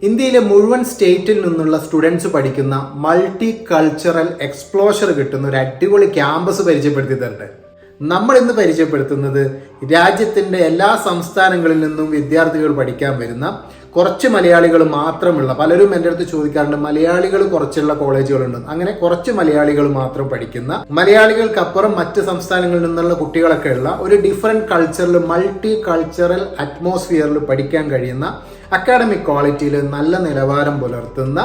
ഇന്ത്യയിലെ മുഴുവൻ സ്റ്റേറ്റിൽ നിന്നുള്ള സ്റ്റുഡൻസ് പഠിക്കുന്ന മൾട്ടി കൾച്ചറൽ എക്സ്പ്ലോഷർ കിട്ടുന്ന ഒരു അടിപൊളി ക്യാമ്പസ് പരിചയപ്പെടുത്തി തരട്ടെ. നമ്മൾ ഇന്ന് പരിചയപ്പെടുത്തുന്നത് രാജ്യത്തിൻ്റെ എല്ലാ സംസ്ഥാനങ്ങളിൽ നിന്നും വിദ്യാർത്ഥികൾ പഠിക്കാൻ വരുന്ന കുറച്ച് മലയാളികൾ മാത്രമുള്ള, പലരും എൻ്റെ അടുത്ത് ചോദിക്കാറുണ്ട് മലയാളികൾ കുറച്ചുള്ള കോളേജുകളുണ്ട്. അങ്ങനെ കുറച്ച് മലയാളികൾ മാത്രം പഠിക്കുന്ന, മലയാളികൾക്കപ്പുറം മറ്റ് സംസ്ഥാനങ്ങളിൽ നിന്നുള്ള കുട്ടികളൊക്കെ ഉള്ള ഒരു ഡിഫറെൻറ്റ് കൾച്ചറിൽ, മൾട്ടി കൾച്ചറൽ അറ്റ്മോസ്ഫിയറിൽ പഠിക്കാൻ കഴിയുന്ന, അക്കാഡമിക് ക്വാളിറ്റിയിൽ നല്ല നിലവാരം പുലർത്തുന്ന,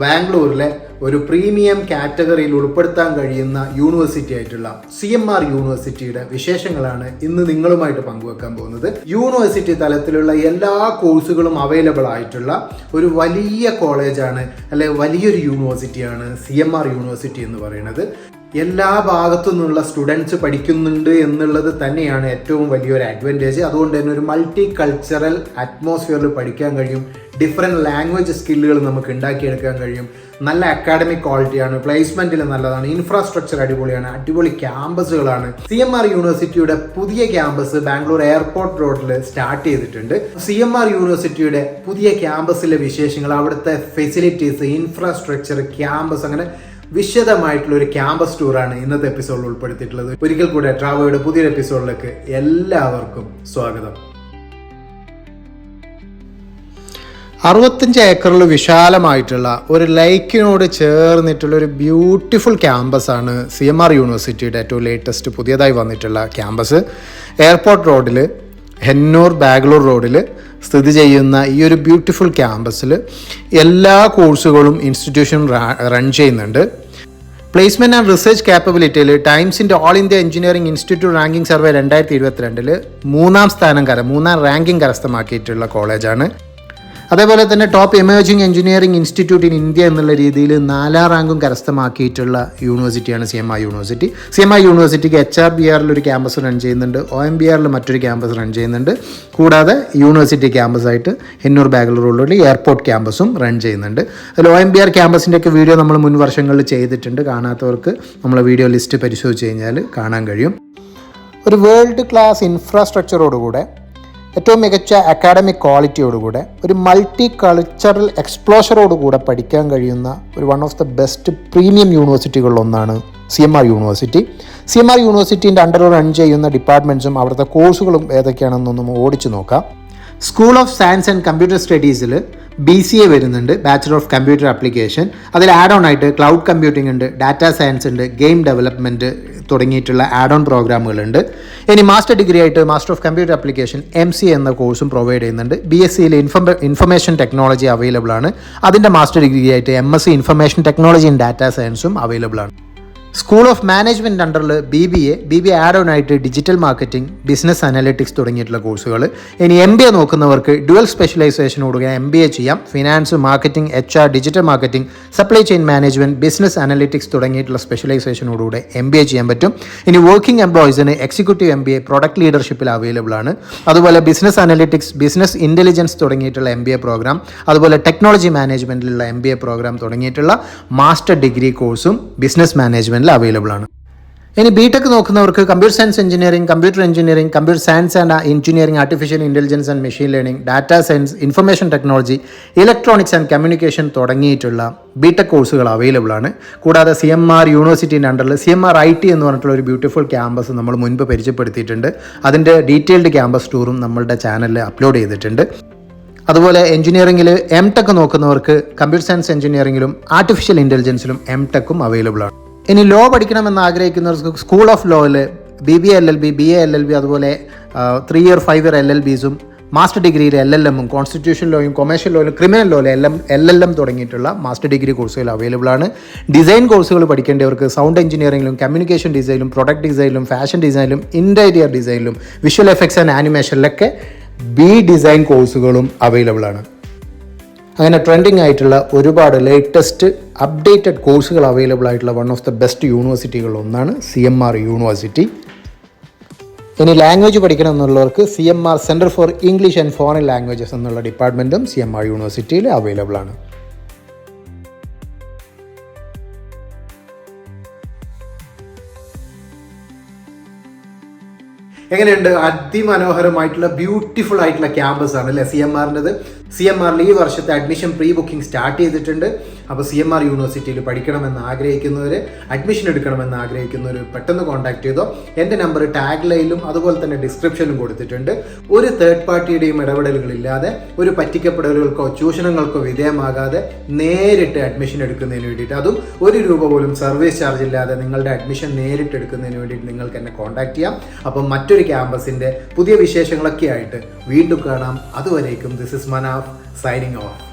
ബാംഗ്ലൂരിലെ ഒരു പ്രീമിയം കാറ്റഗറിയിൽ ഉൾപ്പെടുത്താൻ കഴിയുന്ന യൂണിവേഴ്സിറ്റി ആയിട്ടുള്ള CMR യൂണിവേഴ്സിറ്റിയുടെ വിശേഷങ്ങളാണ് ഇന്ന് നിങ്ങളുമായിട്ട് പങ്കുവെക്കാൻ പോകുന്നത്. യൂണിവേഴ്സിറ്റി തലത്തിലുള്ള എല്ലാ കോഴ്സുകളും അവൈലബിൾ ആയിട്ടുള്ള ഒരു വലിയ കോളേജാണ്, അല്ലെ വലിയൊരു യൂണിവേഴ്സിറ്റിയാണ് CMR യൂണിവേഴ്സിറ്റി എന്ന് പറയുന്നത്. എല്ലാ ഭാഗത്തു നിന്നുള്ള സ്റ്റുഡൻസ് പഠിക്കുന്നുണ്ട് എന്നുള്ളത് തന്നെയാണ് ഏറ്റവും വലിയൊരു അഡ്വാൻറ്റേജ്. അതുകൊണ്ട് തന്നെ ഒരു മൾട്ടി കൾച്ചറൽ അറ്റ്മോസ്ഫിയറിൽ പഠിക്കാൻ കഴിയും. ഡിഫറെൻറ്റ് ലാംഗ്വേജ് സ്കില്ലുകൾ നമുക്ക് ഉണ്ടാക്കിയെടുക്കാൻ കഴിയും. നല്ല അക്കാഡമിക് ക്വാളിറ്റിയാണ്, പ്ലേസ്മെൻറ്റിൽ നല്ലതാണ്, ഇൻഫ്രാസ്ട്രക്ചർ അടിപൊളിയാണ്, അടിപൊളി ക്യാമ്പസുകളാണ്. CMR യൂണിവേഴ്സിറ്റിയുടെ പുതിയ ക്യാമ്പസ് ബാംഗ്ലൂർ എയർപോർട്ട് റോഡിൽ സ്റ്റാർട്ട് ചെയ്തിട്ടുണ്ട്. CMR യൂണിവേഴ്സിറ്റിയുടെ പുതിയ ക്യാമ്പസിലെ വിശേഷങ്ങൾ, അവിടുത്തെ ഫെസിലിറ്റീസ്, ഇൻഫ്രാസ്ട്രക്ചർ, ക്യാമ്പസ്, അങ്ങനെ വിശദമായിട്ടുള്ള ഒരു ക്യാമ്പസ് ടൂറാണ് ഇന്നത്തെ എപ്പിസോഡിൽ ഉൾപ്പെടുത്തിയിട്ടുള്ളത്. ഒരിക്കൽ കൂടെ ട്രാവോയുടെ പുതിയൊരു എപ്പിസോഡിലേക്ക് എല്ലാവർക്കും സ്വാഗതം. 65 ഏക്കറിൽ വിശാലമായിട്ടുള്ള ഒരു ലൈക്കിനോട് ചേർന്നിട്ടുള്ള ഒരു ബ്യൂട്ടിഫുൾ ക്യാമ്പസാണ് CMR യൂണിവേഴ്സിറ്റിയുടെ ഏറ്റവും ലേറ്റസ്റ്റ് പുതിയതായി വന്നിട്ടുള്ള ക്യാമ്പസ്. എയർപോർട്ട് റോഡിൽ, ഹെന്നൂർ ബാംഗ്ലൂർ റോഡിൽ സ്ഥിതി ചെയ്യുന്ന ഈ ഒരു ബ്യൂട്ടിഫുൾ ക്യാമ്പസിൽ എല്ലാ കോഴ്സുകളും ഇൻസ്റ്റിറ്റ്യൂഷൻ റൺ ചെയ്യുന്നുണ്ട്. പ്ലേസ്മെൻറ്റ് ആൻഡ് റിസർച്ച് ക്യാപ്പബിലിറ്റിയിൽ ടൈംസിൻ്റെ all India engineering institute ranking survey 2022 മൂന്നാം റാങ്കിംഗ് കരസ്ഥമാക്കിയിട്ടുള്ള കോളേജാണ്. അതേപോലെ തന്നെ top emerging engineering institute in India എന്നുള്ള രീതിയിൽ 4ാം റാങ്കും കരസ്ഥമാക്കിയിട്ടുള്ള യൂണിവേഴ്സിറ്റിയാണ് CMR യൂണിവേഴ്സിറ്റി. CMR യൂണിവേഴ്സിറ്റിക്ക് HRBR ഒരു ക്യാമ്പസ് റൺ ചെയ്യുന്നുണ്ട്, OMBR മറ്റൊരു ക്യാമ്പസ് റൺ ചെയ്യുന്നുണ്ട്. കൂടാതെ യൂണിവേഴ്സിറ്റി ക്യാമ്പസായിട്ട് ഹെന്നൂർ ബാംഗ്ലൂരിലുള്ള എയർപോർട്ട് ക്യാമ്പസും റൺ ചെയ്യുന്നുണ്ട്. അതിൽ OMBR ക്യാമ്പസിൻ്റെയൊക്കെ വീഡിയോ നമ്മൾ മുൻ വർഷങ്ങളിൽ ചെയ്തിട്ടുണ്ട്. കാണാത്തവർക്ക് നമ്മളെ വീഡിയോ ലിസ്റ്റ് പരിശോധിച്ച് കഴിഞ്ഞാൽ കാണാൻ കഴിയും. ഒരു വേൾഡ് ക്ലാസ് ഇൻഫ്രാസ്ട്രക്ചറോടുകൂടെ, ഏറ്റവും മികച്ച അക്കാഡമിക് ക്വാളിറ്റിയോടുകൂടെ, ഒരു മൾട്ടി കൾച്ചറൽ എക്സ്പ്ലോഷറോടുകൂടെ പഠിക്കാൻ കഴിയുന്ന ഒരു one of the best premium യൂണിവേഴ്സിറ്റികളിലൊന്നാണ് CMR യൂണിവേഴ്സിറ്റി. CMR യൂണിവേഴ്സിറ്റീൻ്റെ അണ്ടറിൽ റൺ ചെയ്യുന്ന ഡിപ്പാർട്ട്മെൻറ്റ്സും അവിടുത്തെ കോഴ്സുകളും ഏതൊക്കെയാണെന്നൊന്നും ഓടിച്ചു നോക്കാം. School of science and computer സ്റ്റഡീസിൽ BCA വരുന്നുണ്ട്, ബാച്ചിലർ ഓഫ് കമ്പ്യൂട്ടർ ആപ്ലിക്കേഷൻ. അതിൽ ആഡ് ഓൺ ആയിട്ട് ക്ലൗഡ് കമ്പ്യൂട്ടിംഗ് ഉണ്ട്, ഡാറ്റാ സയൻസ് ഉണ്ട്, ഗെയിം ഡെവലപ്മെൻറ്റ് തുടങ്ങിയിട്ടുള്ള ആഡ് ഓൺ പ്രോഗ്രാമുകളുണ്ട്. ഇനി മാസ്റ്റർ ഡിഗ്രി ആയിട്ട് master of computer application MCA എന്ന കോഴ്സും പ്രൊവൈഡ് ചെയ്യുന്നുണ്ട്. BSCയിൽ ഇൻഫർമേഷൻ ടെക്നോളജി അവൈലബിൾ ആണ്. അതിൻ്റെ മാസ്റ്റർ ഡിഗ്രി ആയിട്ട് MSc information technology and data സയൻസും അവൈലബിൾ ആണ്. സ്കൂൾ ഓഫ് മാനേജ്മെൻറ്റ് അണ്ടറിൽ BBA ആഡ് ഓൺ ആയിട്ട് ഡിജിറ്റൽ മാർക്കറ്റിംഗ്, ബിസിനസ് അനലിറ്റിക്സ് തുടങ്ങിയിട്ടുള്ള കോഴ്സുകൾ. ഇനി MBA നോക്കുന്നവർക്ക് ഡ്യുവൽ സ്പെഷ്യലൈസേഷനോടുകൂടി MBA ചെയ്യാം. Finance, marketing, HR, digital marketing, supply chain management, business analytics തുടങ്ങിയിട്ടുള്ള സ്പെഷ്യലൈസേഷനോടുകൂടെ MBA ചെയ്യാൻ പറ്റും. ഇനി വർക്കിംഗ് എംപ്ലോയീസിന് എക്സിക്യൂട്ടീവ് MBA പ്രൊഡക്റ്റ് ലീഡർഷിപ്പിൽ അവൈലബിൾ ആണ്. അതുപോലെ ബിസിനസ് അനലിറ്റിക്സ്, ബിസിനസ് ഇൻ്റലിജൻസ് തുടങ്ങിയിട്ടുള്ള MBA പ്രോഗ്രാം, അതുപോലെ ടെക്നോളജി മാനേജ്മെൻറ്റിലുള്ള MBA പ്രോഗ്രാം തുടങ്ങിയിട്ടുള്ള മാസ്റ്റർ ഡിഗ്രി കോഴ്സും ബിസിനസ് മാനേജ്മെൻറ്റ് അവൈലബിൾ ആണ്. ഇനി BTech നോക്കുന്നവർക്ക് computer science engineering, computer engineering, computer science and engineering, artificial intelligence and machine learning, data science, information technology, electronics and communication തുടങ്ങിയിട്ടുള്ള BTech കോഴ്സുകൾ available ആണ്. കൂടാതെ CMR യൂണിവേഴ്സിറ്റീൻ്റെ അണ്ടറിൽ CMR IT എന്ന് പറഞ്ഞിട്ടുള്ള ഒരു ബ്യൂട്ടിഫുൾ ക്യാമ്പസ് നമ്മൾ മുൻപ് പരിചയപ്പെടുത്തിയിട്ടുണ്ട്. അതിൻ്റെ ഡീറ്റെയിൽഡ് ക്യാമ്പസ് ടൂറും നമ്മളുടെ ചാനലിൽ അപ്ലോഡ് ചെയ്തിട്ടുണ്ട്. അതുപോലെ എഞ്ചിനീയറിംഗിൽ MTech നോക്കുന്നവർക്ക് കമ്പ്യൂട്ടർ സയൻസ് എഞ്ചിനീയറിംഗിലും ആർട്ടിഫിഷ്യൽ ഇൻ്റലിജൻസിലും MTechഉം അവൈലബിൾ ആണ്. ഇനി ലോ പഠിക്കണമെന്ന് ആഗ്രഹിക്കുന്നവർക്ക് സ്കൂൾ ഓഫ് ലോയിൽ BBA LLB, BA LLB, അതുപോലെ 3 year 5 year LLBസും, മാസ്റ്റർ ഡിഗ്രിയിൽ LLMഉം, കോൺസ്റ്റിറ്റ്യൂഷൻ ലോയും, കൊമേഴ്ഷ്യൽ ലോയിലും, ക്രിമിനൽ ലോയിലും LLM തുടങ്ങിയിട്ടുള്ള മാസ്റ്റർ ഡിഗ്രി കോഴ്സുകൾ അവൈലബിൾ ആണ്. ഡിസൈൻ കോഴ്സുകൾ പഠിക്കേണ്ടവർക്ക് സൗണ്ട് എഞ്ചിനീയറിംഗിലും, കമ്മ്യൂണിക്കേഷൻ ഡിസൈനിലും, പ്രൊഡക്റ്റ് ഡിസൈനിലും, ഫാഷൻ ഡിസൈനിലും, ഇൻറ്റീരിയർ ഡിസൈനിലും, വിഷ്വൽ എഫക്ട്സ് ആൻഡ് ആനിമേഷനിലൊക്കെ ഡിസൈൻ കോഴ്സുകളും അവൈലബിൾ ആണ്. അങ്ങനെ ട്രെൻഡിങ് ആയിട്ടുള്ള ഒരുപാട് ലേറ്റസ്റ്റ് അപ്ഡേറ്റഡ് കോഴ്സുകൾ അവൈലബിൾ ആയിട്ടുള്ള വൺ ഓഫ് ദ ബെസ്റ്റ് യൂണിവേഴ്സിറ്റികളിലൊന്നാണ് CMR യൂണിവേഴ്സിറ്റി. ഇനി ലാംഗ്വേജ് പഠിക്കണം എന്നുള്ളവർക്ക് CMR centre for English and foreign languages എന്നുള്ള ഡിപ്പാർട്ട്മെൻറ്റും CMR യൂണിവേഴ്സിറ്റിയിൽ അവൈലബിൾ ആണ്. എങ്ങനെയുണ്ട്? അതിമനോഹരമായിട്ടുള്ള ബ്യൂട്ടിഫുൾ ആയിട്ടുള്ള ക്യാമ്പസ് ആണ് അല്ലേ CMRൻ്റെത്. CMR ഈ വർഷത്തെ അഡ്മിഷൻ പ്രീ ബുക്കിംഗ് സ്റ്റാർട്ട് ചെയ്തിട്ടുണ്ട്. അപ്പോൾ CMR യൂണിവേഴ്സിറ്റിയിൽ പഠിക്കണമെന്ന് ആഗ്രഹിക്കുന്നവർ, അഡ്മിഷൻ എടുക്കണമെന്ന് ആഗ്രഹിക്കുന്നവർ പെട്ടെന്ന് കോൺടാക്ട് ചെയ്തോ. എൻ്റെ നമ്പർ ടാഗ് ലൈനിലും അതുപോലെ തന്നെ ഡിസ്ക്രിപ്ഷനിലും കൊടുത്തിട്ടുണ്ട്. ഒരു തേർഡ് പാർട്ടിയുടെയും ഇടപെടലുകളില്ലാതെ, ഒരു പറ്റിക്കപ്പെടലുകൾക്കോ ചൂഷണങ്ങൾക്കോ വിധേയമാകാതെ നേരിട്ട് അഡ്മിഷൻ എടുക്കുന്നതിന് വേണ്ടിയിട്ട്, അതും ₹1 പോലും സർവീസ് ചാർജ് ഇല്ലാതെ നിങ്ങളുടെ അഡ്മിഷൻ നേരിട്ട് എടുക്കുന്നതിന് വേണ്ടിയിട്ട് നിങ്ങൾക്ക് എന്നെ കോൺടാക്ട് ചെയ്യാം. അപ്പം മറ്റൊരു ക്യാമ്പസിൻ്റെ പുതിയ വിശേഷങ്ങളൊക്കെ ആയിട്ട് വീണ്ടും കാണാം. അതുവരേക്കും this is Manaf signing off.